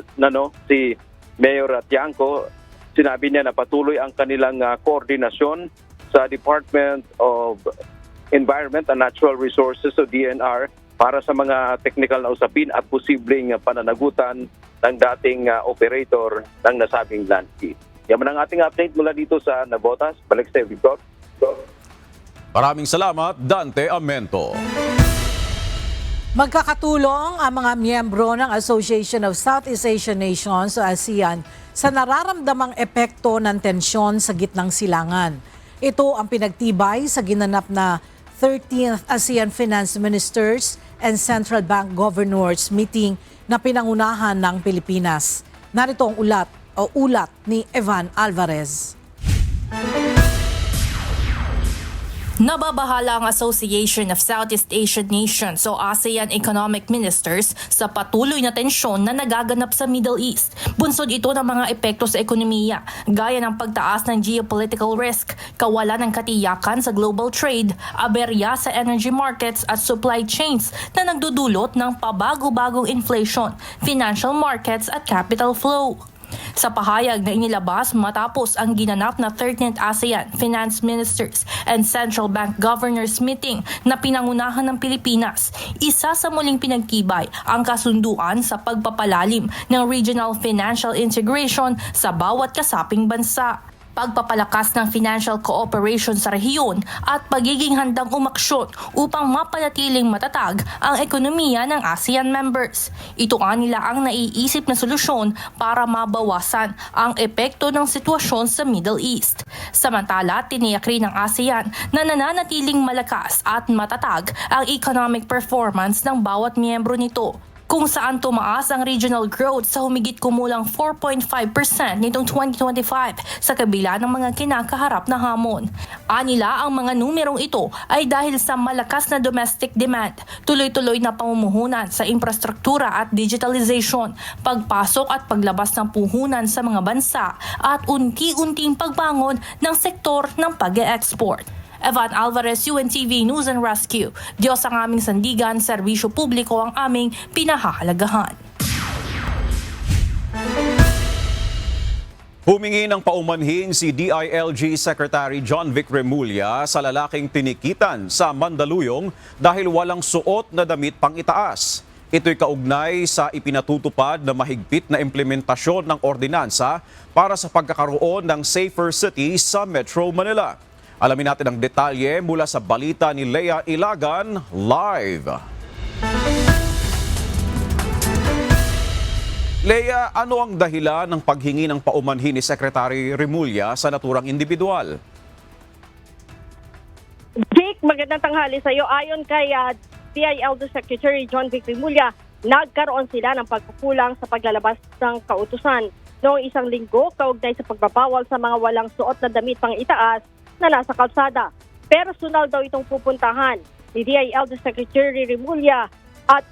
si Mayor Tiangco. Sinabi niya na patuloy ang kanilang koordinasyon sa Department of Environment and Natural Resources o DNR para sa mga technical na usapin at posibleng pananagutan ng dating operator ng nasabing landfill. Yaman ang ating update mula dito sa Navotas. Balik sa Victor. Maraming salamat, Dante Amento. Magkakatulong ang mga miyembro ng Association of Southeast Asian Nations o ASEAN sa nararamdamang epekto ng tensyon sa gitnang silangan. Ito ang pinagtibay sa ginanap na 13th ASEAN Finance Ministers and Central Bank Governors meeting na pinangunahan ng Pilipinas. Narito ang ulat ni Evan Alvarez. Nababahala ang Association of Southeast Asian Nations o ASEAN Economic Ministers sa patuloy na tensyon na nagaganap sa Middle East. Bunsod ito ng mga epekto sa ekonomiya, gaya ng pagtaas ng geopolitical risk, kawalan ng katiyakan sa global trade, aberya sa energy markets at supply chains na nagdudulot ng pabago-bagong inflation, financial markets at capital flow. Sa pahayag na inilabas matapos ang ginanap na 13th ASEAN Finance Ministers and Central Bank Governors Meeting na pinangunahan ng Pilipinas, isa sa muling pinagtibay ang kasunduan sa pagpapalalim ng regional financial integration sa bawat kasaping bansa, pagpapalakas ng financial cooperation sa rehiyon at pagiging handang umaksyon upang mapanatiling matatag ang ekonomiya ng ASEAN members. Ito nila ang naiisip na solusyon para mabawasan ang epekto ng sitwasyon sa Middle East. Samantala, tiniyak rin ng ASEAN na nananatiling malakas at matatag ang economic performance ng bawat miyembro nito, kung saan tumaas ang regional growth sa humigit kumulang 4.5% nitong 2025 sa kabila ng mga kinakaharap na hamon. Anila ang mga numerong ito ay dahil sa malakas na domestic demand, tuloy-tuloy na pamumuhunan sa infrastruktura at digitalization, pagpasok at paglabas ng puhunan sa mga bansa at unti-unting pagbangon ng sektor ng pag-e-export. Evan Alvarez, UNTV News and Rescue. Diyos ang aming sandigan, serbisyo publiko ang aming pinahahalagahan. Humingi ng paumanhin si DILG Secretary John Vic Remulla sa lalaking tinikitan sa Mandaluyong dahil walang suot na damit pang itaas. Ito'y kaugnay sa ipinatutupad na mahigpit na implementasyon ng ordinansa para sa pagkakaroon ng safer city sa Metro Manila. Alamin natin ang detalye mula sa balita ni Lea Ilagan live. Lea, ano ang dahilan ng paghingi ng paumanhin ni Secretary Remulla sa naturang individual? Jake, magandang tanghali sa iyo. Ayon kay DILG Secretary John Vic Remulla, nagkaroon sila ng pagkukulang sa paglalabas ng kautusan noong isang linggo kaugnay sa pagbabawal sa mga walang suot na damit pang itaas na nasa kalsada. Personal daw itong pupuntahan ni DILG Secretary Remulla at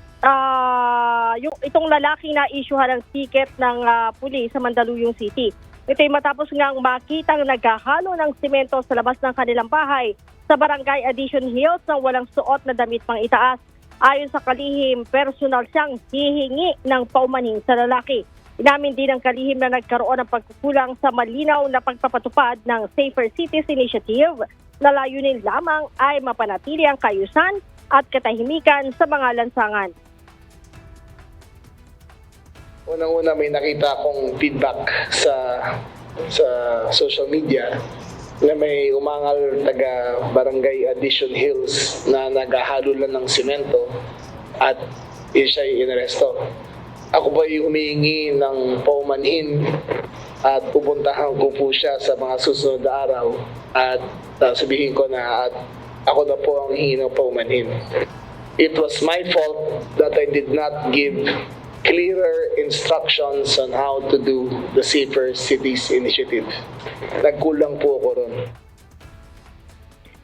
itong lalaki na isyuhan ng ticket ng pulis sa Mandaluyong City. Ito'y matapos ngang makitang naghahalo ng simento sa labas ng kanilang bahay sa Barangay Addition Hills ng walang suot na damit pang itaas. Ayon sa kalihim, personal siyang hihingi ng paumanhin sa lalaki. Inamin din ng kalihim na nagkaroon ng pagkukulang sa malinaw na pagpapatupad ng Safer Cities Initiative na layunin lamang ay mapanatili ang kaayusan at katahimikan sa mga lansangan. Unang-una may nakita akong feedback sa social media na may umangal taga Barangay Addition Hills na naghahalo lang ng simento at siya'y inaresto. Ako ba ay humihingi ng paumanhin at pupuntahan ko po siya sa mga susunod na araw at sabihin ko na at ako na po ang hihingi ng paumanhin. It was my fault that I did not give clearer instructions on how to do the Safer Cities Initiative. Nagkulang po ako ron.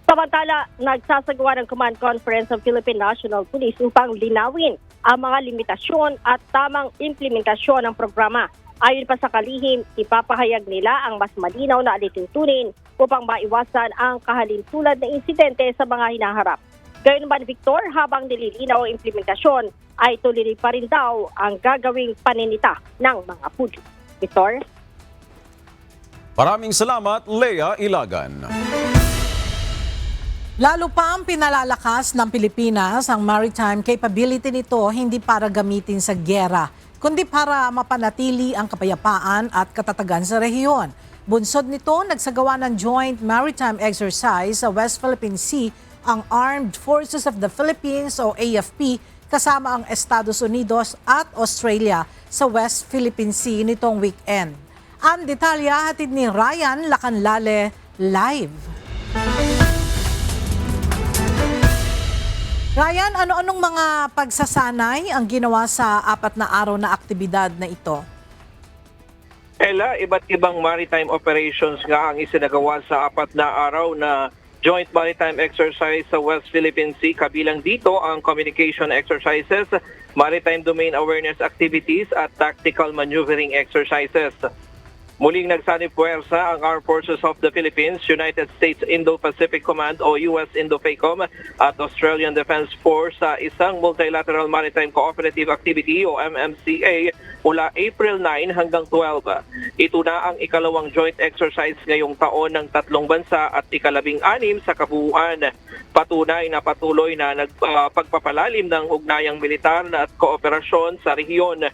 Samantala, nagsasagawa ng Command Conference ng Philippine National Police upang linawin ang mga limitasyon at tamang implementasyon ng programa. Ayon pa sa kalihim, ipapahayag nila ang mas malinaw na alituntunin upang maiwasan ang kahalintulad na insidente sa mga hinaharap. Gayunman, Victor, habang nililinaw ang implementasyon, ay tuloy pa rin daw ang gagawing paninita ng mga pulis. Victor? Maraming salamat, Lea Ilagan. Lalo pa ang pinalalakas ng Pilipinas ang maritime capability nito hindi para gamitin sa gyera, kundi para mapanatili ang kapayapaan at katatagan sa rehiyon. Bunsod nito, nagsagawa ng joint maritime exercise sa West Philippine Sea ang Armed Forces of the Philippines o AFP kasama ang Estados Unidos at Australia sa West Philippine Sea nitong weekend. Ang detalya hatid ni Ryan Lacanlale live. Ryan, ano-anong mga pagsasanay ang ginawa sa 4 na araw na aktibidad na ito? Ella, iba't ibang maritime operations nga ang isinagawa sa 4 na araw na Joint Maritime Exercise sa West Philippine Sea. Kabilang dito ang communication exercises, maritime domain awareness activities at tactical maneuvering exercises. Muling nagsanipuwersa ang Armed Forces of the Philippines, United States Indo-Pacific Command o US Indo-PACOM at Australian Defense Force sa isang Multilateral Maritime Cooperative Activity o MMCA mula April 9 hanggang 12. Ito na ang ikalawang joint exercise ngayong taon ng tatlong bansa at ikalabing-anim sa kabuuan. Patunay na patuloy na pagpapalalim ng ugnayang militar at kooperasyon sa rehiyon.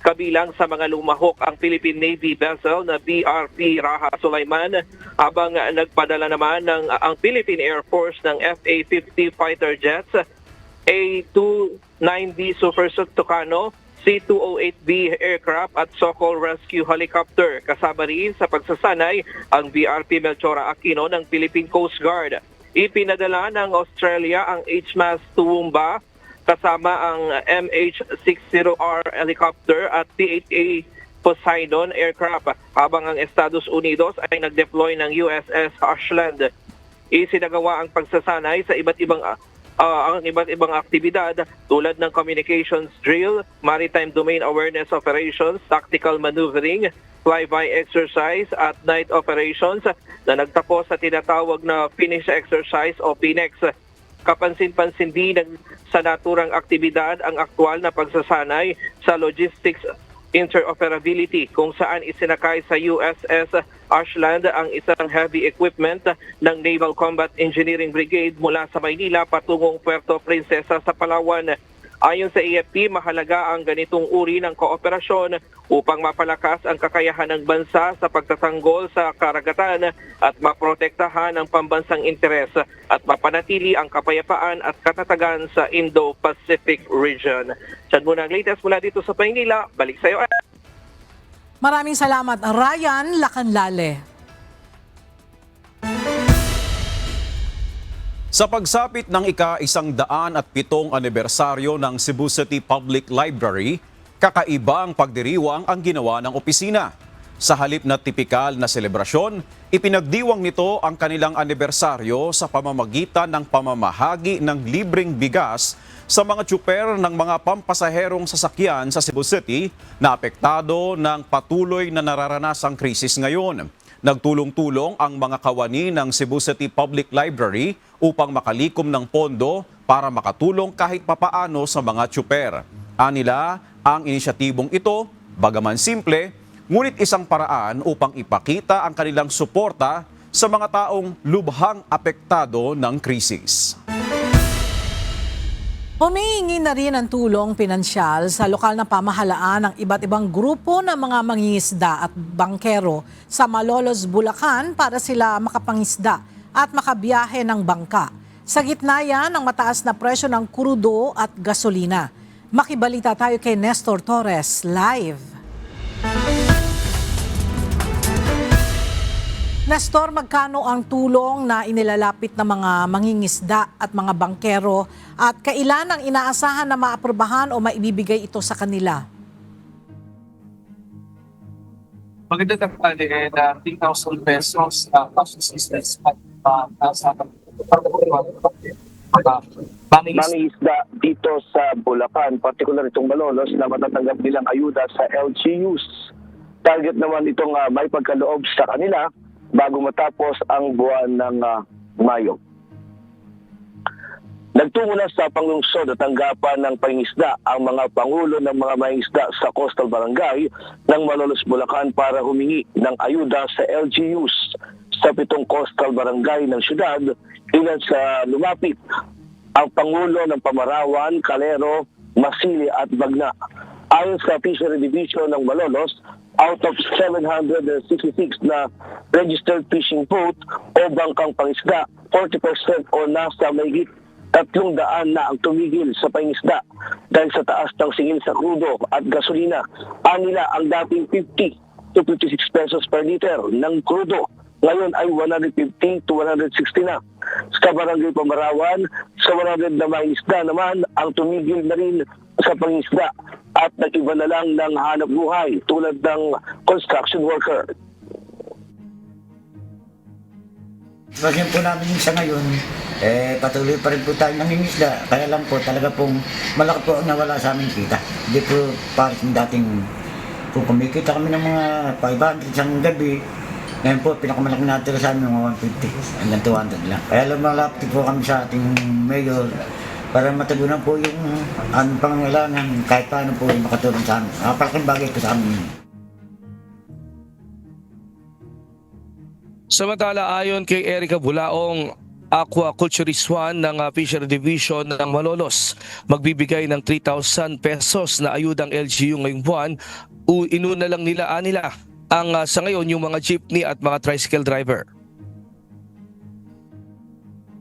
Kabilang sa mga lumahok ang Philippine Navy vessel na BRP Raha Sulaiman, habang nagpadala naman ang Philippine Air Force ng FA-50 fighter jets, A-29B Super Tucano, C-208B aircraft at Sokol Rescue Helicopter. Kasama rin sa pagsasanay ang BRP Melchora Aquino ng Philippine Coast Guard. Ipinadala ng Australia ang HMAS Toowoomba kasama ang MH-60R helicopter at P-8A Poseidon aircraft, habang ang Estados Unidos ay nag-deploy ng USS Ashland. Isinagawa ang pagsasanay sa iba't ibang aktibidad tulad ng communications drill, maritime domain awareness operations, tactical maneuvering, flyby exercise at night operations na nagtapos sa tinatawag na finish exercise o PINEX. Kapansin-pansin din sa naturang aktibidad ang aktwal na pagsasanay sa logistics interoperability, kung saan isinakay sa USS Ashland ang isang heavy equipment ng Naval Combat Engineering Brigade mula sa Maynila patungong Puerto Princesa sa Palawan. Ayon sa AFP, mahalaga ang ganitong uri ng kooperasyon upang mapalakas ang kakayahan ng bansa sa pagtatanggol sa karagatan at maprotektahan ang pambansang interes at mapanatili ang kapayapaan at katatagan sa Indo-Pacific region. Yan muna ang latest mula dito sa Maynila. Balik sa iyo. Maraming salamat, Ryan Lacanlale. Sa pagsapit ng ika-107 anibersaryo ng Cebu City Public Library, kakaiba ang pagdiriwang ang ginawa ng opisina. Sa halip na tipikal na selebrasyon, ipinagdiwang nito ang kanilang anibersaryo sa pamamagitan ng pamamahagi ng libreng bigas sa mga tsuper ng mga pampasaherong sasakyan sa Cebu City na apektado ng patuloy na nararanasang krisis ngayon. Nagtulong-tulong ang mga kawani ng Cebu City Public Library upang makalikom ng pondo para makatulong kahit papaano sa mga tsuper. Anila, ang inisyatibong ito, bagaman simple, ngunit isang paraan upang ipakita ang kanilang suporta sa mga taong lubhang apektado ng krisis. Humihingi na rin ng tulong pinansyal sa lokal na pamahalaan ng iba't ibang grupo ng mga mangingisda at bangkero sa Malolos, Bulacan para sila makapangisda at makabiyahe ng bangka. Sa gitna yan ng mataas na presyo ng krudo at gasolina. Makibalita tayo kay Nestor Torres live. Nestor, magkano ang tulong na inilalapit ng mga mangingisda at mga bangkero at kailan ang inaasahan na maaprubahan o maibibigay ito sa kanila? Maganda na 10,000 pesos cash assistance at sa mangingisda dito sa Bulacan, particular itong Malolos na matatanggap nilang ayuda sa LGUs. Target naman itong may pagkaloob sa kanila bago matapos ang buwan ng Mayo. Nagtungo na sa panglungsod at tanggapan ng pangingisda ang mga pangulo ng mga mangingisda sa Coastal Barangay ng Malolos, Bulacan para humingi ng ayuda sa LGUs sa 7 coastal barangay ng syudad. Ilan sa lumapit ang pangulo ng Pamarawan, Calero, Masili at Bagna. Ayon sa Fishery Division ng Malolos, out of 766 na registered fishing boat o bangkang pangisda, 40% o nasa mahigit 300 na ang tumigil sa pangisda dahil sa taas ng singil sa krudo at gasolina. Anila ang dating 50 to 56 pesos per liter ng krudo, ngayon ay 150 to 160 na. Sa Barangay Pamarawan, sa 100 na mangisda naman ang tumigil na rin sa pangisda at nag-iba na lang ng hanap buhay tulad ng construction worker. Sitwasyon po namin sa ngayon, patuloy pa rin po tayo nangingisda. Kaya lang po talaga pong malaki po ang nawala sa aming kita. Hindi po parang dating kung kumikita kami ng mga 500 isang gabi. Ngayon po, pinakamalaki natin sa amin mga 150 hanggang 200 lang. Kaya lumalapit po kami sa ating mayor para matagunan po yung aming pangangailangan kahit paano po makatulong sa amin. Napalaking bagay po sa amin. Samantala, ayon kay Erica Bulaong, Aquaculturist 1 ng Fisher Division ng Malolos, magbibigay ng 3,000 pesos na ayudang LGU ngayong buwan. Inuna lang nila ang sa ngayon yung mga jeepney at mga tricycle driver.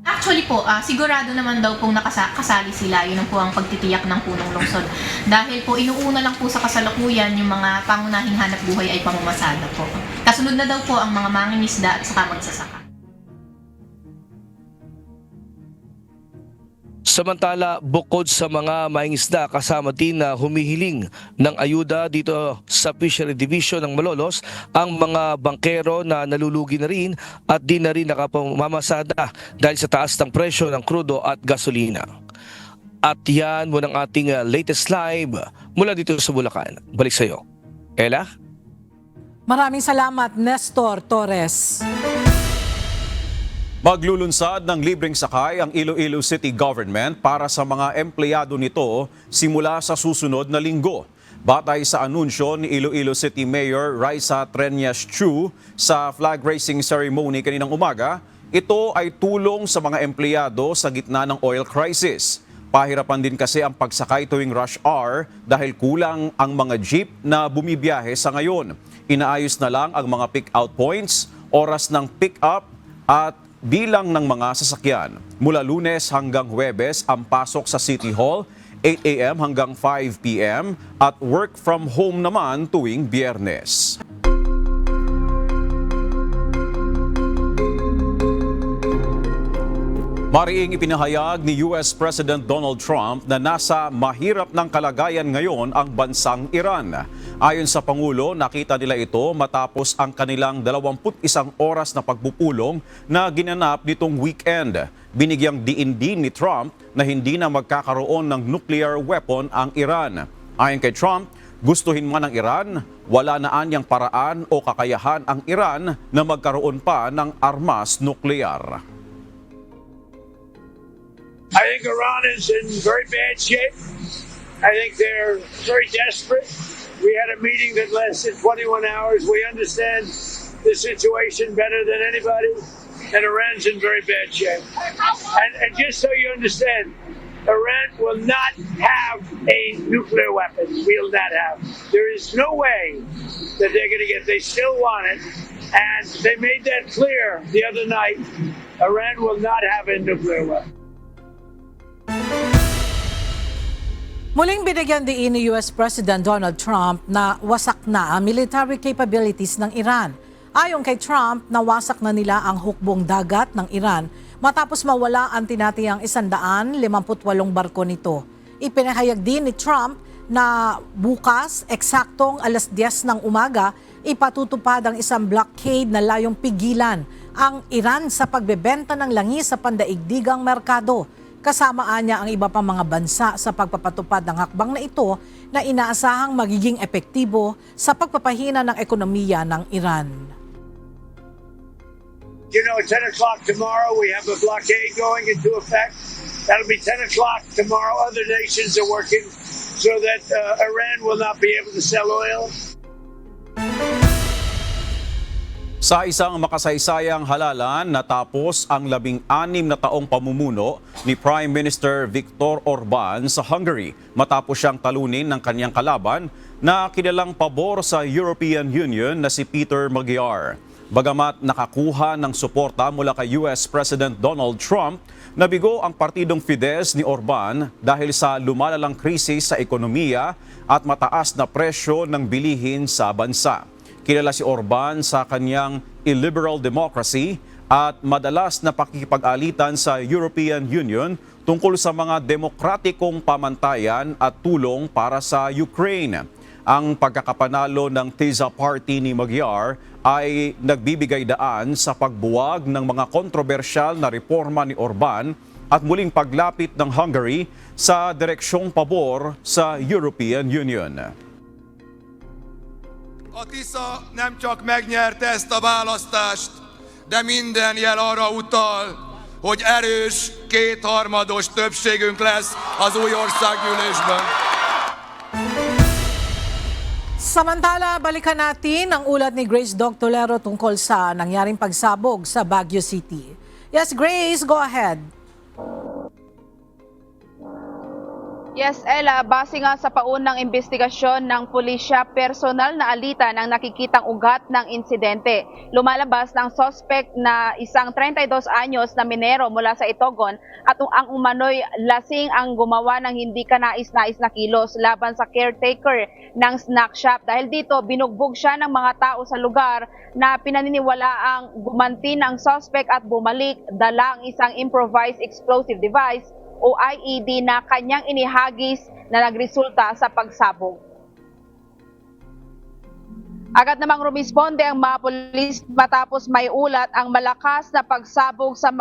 Actually po, sigurado naman daw pong kasali sila. Yun po ang pagtitiyak ng punong lungsod. Dahil po, inuuna lang po sa kasalukuyan yung mga pangunahing hanap buhay ay pamamasada po. Kasunod na daw po ang mga mangingisda at saka magsasaka. Samantala, bukod sa mga mangingisda, kasama din na humihiling ng ayuda dito sa Fishery Division ng Malolos ang mga bangkero na nalulugi na rin at di na rin nakapamamasada dahil sa taas ng presyo ng krudo at gasolina. At yan muna ang ating latest live mula dito sa Bulacan. Balik sa iyo, Ella. Maraming salamat, Nestor Torres. Maglulunsad ng libreng sakay ang Iloilo City Government para sa mga empleyado nito simula sa susunod na linggo. Batay sa anunsyo ni Iloilo City Mayor Raisa Treñas Chu sa flag raising ceremony kaninang umaga, ito ay tulong sa mga empleyado sa gitna ng oil crisis. Pahirapan din kasi ang pagsakay tuwing rush hour dahil kulang ang mga jeep na bumibiyahe sa ngayon. Inaayos na lang ang mga pick-out points, oras ng pick-up at bilang ng mga sasakyan. Mula Lunes hanggang Huwebes ang pasok sa City Hall, 8 a.m. hanggang 5 p.m. at work from home naman tuwing Biyernes. Mariing ipinahayag ni US President Donald Trump na nasa mahirap ng kalagayan ngayon ang bansang Iran. Ayon sa Pangulo, nakita nila ito matapos ang kanilang 21 oras na pagpupulong na ginanap nitong weekend. Binigyang diin din ni Trump na hindi na magkakaroon ng nuclear weapon ang Iran. Ayon kay Trump, gustuhin man ng Iran, wala na anyang paraan o kakayahan ang Iran na magkaroon pa ng armas nuklear. I think Iran is in very bad shape. I think they're very desperate. We had a meeting that lasted 21 hours. We understand the situation better than anybody, and Iran's in very bad shape. And just so you understand, Iran will not have a nuclear weapon. Will not have. There is no way that they're going to get. They still want it, and they made that clear the other night. Iran will not have a nuclear weapon. Muling binigyan diin ni US President Donald Trump na wasak na ang military capabilities ng Iran. Ayon kay Trump, nawasak na nila ang hukbong dagat ng Iran matapos mawala ang tinatayang 158 barko nito. Ipinahayag din ni Trump na bukas, eksaktong 10:00 ng umaga, ipatutupad ang isang blockade na layong pigilan ang Iran sa pagbebenta ng langis sa pandaigdigang merkado. Kasamaan niya ang iba pang mga bansa sa pagpapatupad ng hakbang na ito na inaasahang magiging epektibo sa pagpapahina ng ekonomiya ng Iran. You know, at 10 o'clock tomorrow, we have a blockade going into effect. That'll be 10 o'clock tomorrow. Other nations are working so that Iran will not be able to sell oil. Sa isang makasaysayang halalan, natapos ang 16 na taong pamumuno ni Prime Minister Viktor Orban sa Hungary matapos siyang talunin ng kanyang kalaban na kilalang pabor sa European Union na si Peter Magyar. Bagamat nakakuha ng suporta mula kay US President Donald Trump, nabigo ang partidong Fidesz ni Orban dahil sa lumalalang krisis sa ekonomiya at mataas na presyo ng bilihin sa bansa. Kilala si Orban sa kanyang illiberal democracy at madalas na pakikipag-alitan sa European Union tungkol sa mga demokratikong pamantayan at tulong para sa Ukraine. Ang pagkakapanalo ng TISA party ni Magyar ay nagbibigay daan sa pagbuwag ng mga kontrobersyal na reforma ni Orban at muling paglapit ng Hungary sa direksyong pabor sa European Union. A Tisza nem csak megnyerte ezt a választást, de minden jel arra utal, hogy erős, kétharmados többségünk lesz az új országgyűlésben. Samantala, balikan natin ang ulat ni Grace Doctolero tungkol sa nangyaring pagsabog sa Baguio City. Yes, Grace, go ahead. Yes, Ella, base nga sa paunang investigasyon ng pulisya, personal na alitan ang nakikitang ugat ng insidente. Lumalabas ng suspect na isang 32 anyos na minero mula sa Itogon at ang umano'y lasing ang gumawa ng hindi kanais-nais na kilos laban sa caretaker ng snack shop. Dahil dito, binugbog siya ng mga tao sa lugar na pinaniniwalaang gumanti ng suspect at bumalik, dala ang isang improvised explosive device o IED na kanyang inihagis na nagresulta sa pagsabog. Agad namang rumisponde ang mga pulis matapos may ulat ang malakas na pagsabog sa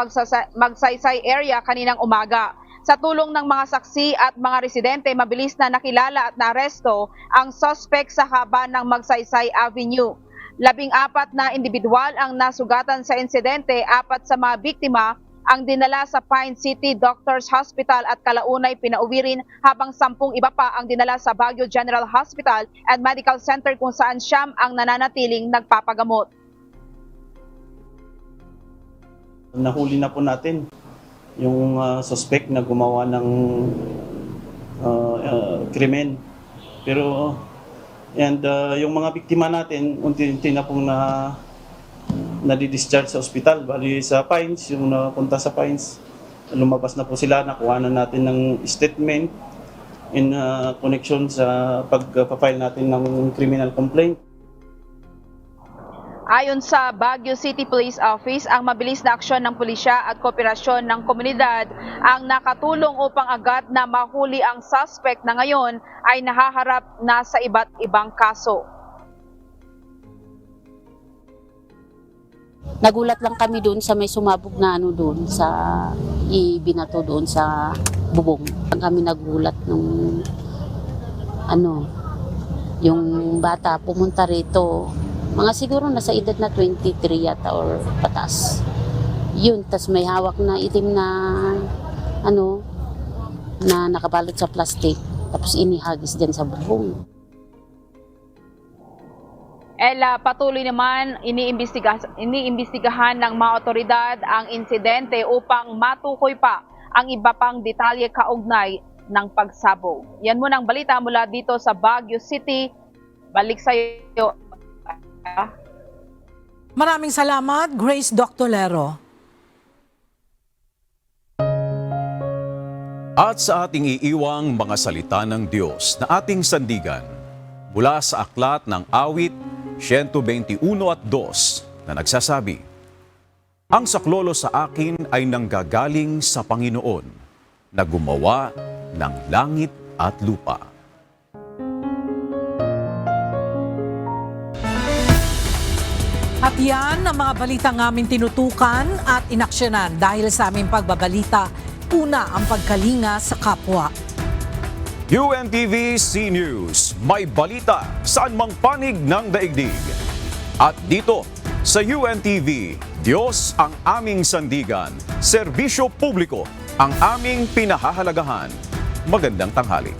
Magsaysay area kaninang umaga. Sa tulong ng mga saksi at mga residente, mabilis na nakilala at naaresto ang suspect sa haba ng Magsaysay Avenue. 14 na individual ang nasugatan sa insidente, 4 sa mga biktima ang dinala sa Pine City Doctors Hospital at kalaunay pinauwi rin, habang 10 iba pa ang dinala sa Baguio General Hospital and Medical Center kung saan siyam ang nananatiling nagpapagamot. Nahuli na po natin yung suspect na gumawa ng krimen. Pero yung mga biktima natin, unti-unti na pong nadi-discharge sa ospital. Bali sa Pines, yung napunta sa Pines, lumabas na po sila, nakuha na natin ng statement in connection sa pag-file natin ng criminal complaint. Ayon sa Baguio City Police Office, ang mabilis na aksyon ng pulisya at kooperasyon ng komunidad ang nakatulong upang agad na mahuli ang suspect na ngayon ay nahaharap na sa iba't ibang kaso. Nagulat lang kami doon sa may sumabog na doon sa ibinato doon sa bubong. Kami nagulat nung yung bata pumunta rito. Mga siguro nasa edad na 23 yata or patas. Yun, tas may hawak na itim na na nakabalot sa plastic. Tapos inihagis dyan sa bubong. Ella, patuloy naman iniimbestigahan ng mga otoridad ang insidente upang matukoy pa ang iba pang detalye kaugnay ng pagsabog. Yan muna ang balita mula dito sa Baguio City. Balik sa iyo. Maraming salamat, Grace Doctolero. At sa ating iiwang mga salita ng Diyos na ating sandigan, mula sa aklat ng awit 121 at 2 na nagsasabi, "Ang saklolo sa akin ay nanggagaling sa Panginoon na gumawa ng langit at lupa." At yan ang mga balitang aming tinutukan at inaksyonan dahil sa aming pagbabalita. Una, ang pagkalinga sa kapwa. UNTV C News, may balita saan mang panig ng daigdig. At dito sa UNTV, Diyos ang aming sandigan, serbisyo publiko ang aming pinahahalagahan. Magandang tanghali.